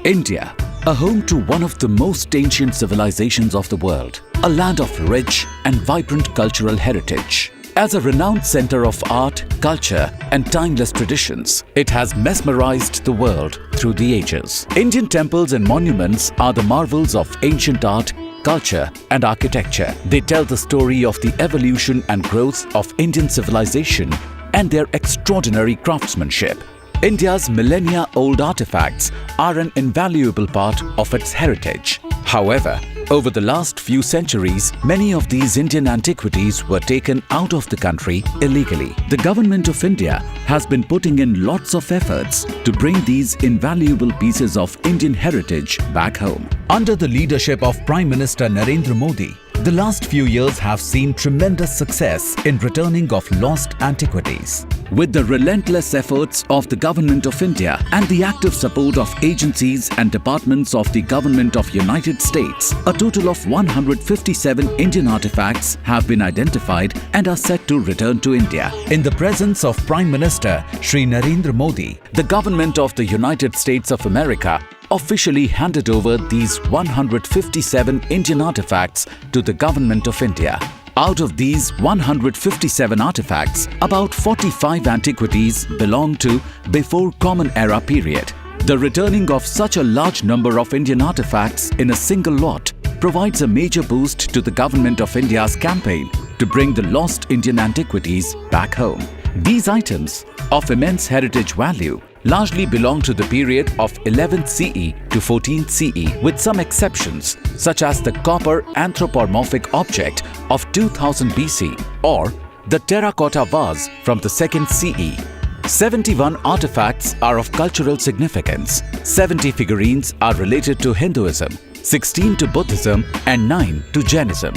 India, a home to one of the most ancient civilizations of the world, a land of rich and vibrant cultural heritage. As a renowned center of art, culture and timeless traditions, it has mesmerized the world through the ages. Indian temples and monuments are the marvels of ancient art, culture and architecture. They tell the story of the evolution and growth of Indian civilization and their extraordinary craftsmanship. India's millennia-old artifacts are an invaluable part of its heritage. However, over the last few centuries, many of these Indian antiquities were taken out of the country illegally. The Government of India has been putting in lots of efforts to bring these invaluable pieces of Indian heritage back home. Under the leadership of Prime Minister Narendra Modi, the last few years have seen tremendous success in returning of lost antiquities. With the relentless efforts of the Government of India and the active support of agencies and departments of the Government of United States, a total of 157 Indian artifacts have been identified and are set to return to India. In the presence of Prime Minister Shri Narendra Modi, the Government of the United States of America officially handed over these 157 Indian artifacts to the Government of India. Out of these 157 artifacts, about 45 antiquities belong to before Common Era period. The returning of such a large number of Indian artifacts in a single lot provides a major boost to the Government of India's campaign to bring the lost Indian antiquities back home. These items, of immense heritage value, largely belong to the period of 11th CE to 14th CE, with some exceptions such as the copper anthropomorphic object of 2000 BC or the terracotta vase from the 2nd CE. 71 artifacts are of cultural significance, 70 figurines are related to Hinduism, 16 to Buddhism and 9 to Jainism.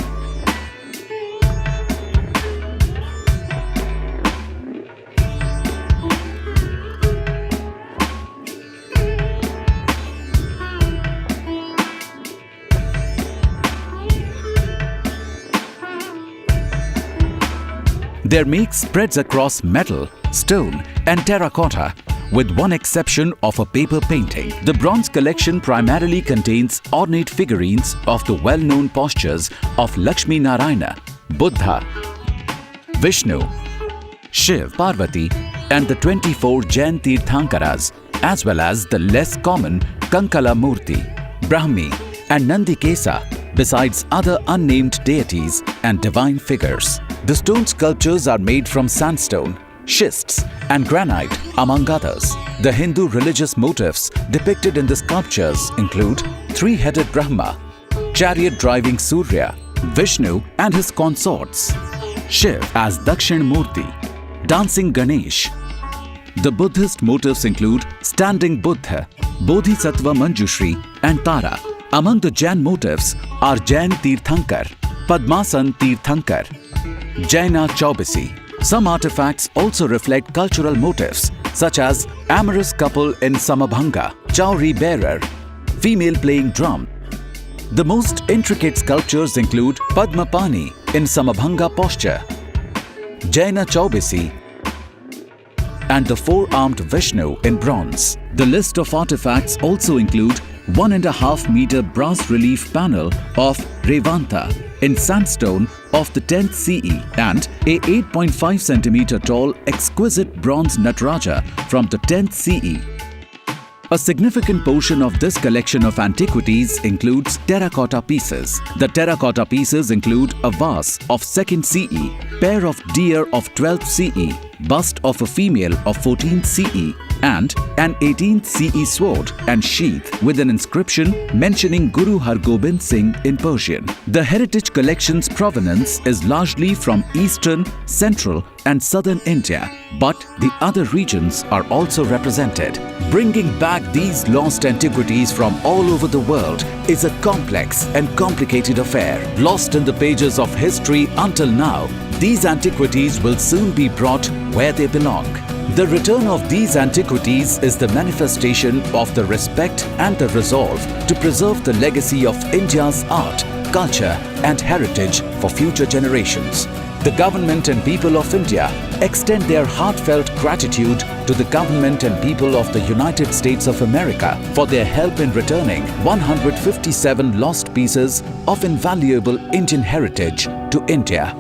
Their make spreads across metal, stone and terracotta, with one exception of a paper painting. The bronze collection primarily contains ornate figurines of the well-known postures of Lakshmi Narayana, Buddha, Vishnu, Shiv, Parvati and the 24 Jain Tirthankaras, as well as the less common Kankala Murti, Brahmi and Nandikesa, besides other unnamed deities and divine figures. The stone sculptures are made from sandstone, schists and granite, among others. The Hindu religious motifs depicted in the sculptures include three-headed Brahma, chariot-driving Surya, Vishnu and his consorts, Shiv as Dakshin Murti, dancing Ganesh. The Buddhist motifs include standing Buddha, Bodhisattva Manjushri and Tara. Among the Jain motifs are Jain Tirthankar, Padmasan Tirthankar, Jaina Chaubisi. Some artifacts also reflect cultural motifs such as amorous couple in Samabhanga, Chauri bearer, female playing drum. The most intricate sculptures include Padmapani in Samabhanga posture, Jaina Chaubisi and the four-armed Vishnu in bronze. The list of artifacts also include 1.5 meter brass relief panel of Revanta in sandstone of the 10th CE and a 8.5 centimeter tall exquisite bronze Nataraja from the 10th CE. A significant portion of this collection of antiquities includes terracotta pieces. The terracotta pieces include a vase of 2nd CE, pair of deer of 12th CE, bust of a female of 14th CE, and an 18th CE sword and sheath with an inscription mentioning Guru Har Gobind Singh in Persian. The heritage collection's provenance is largely from eastern, central and southern India, but the other regions are also represented. Bringing back these lost antiquities from all over the world is a complex and complicated affair. Lost in the pages of history until now, these antiquities will soon be brought where they belong. The return of these antiquities is the manifestation of the respect and the resolve to preserve the legacy of India's art, culture and heritage for future generations. The government and people of India extend their heartfelt gratitude to the government and people of the United States of America for their help in returning 157 lost pieces of invaluable Indian heritage to India.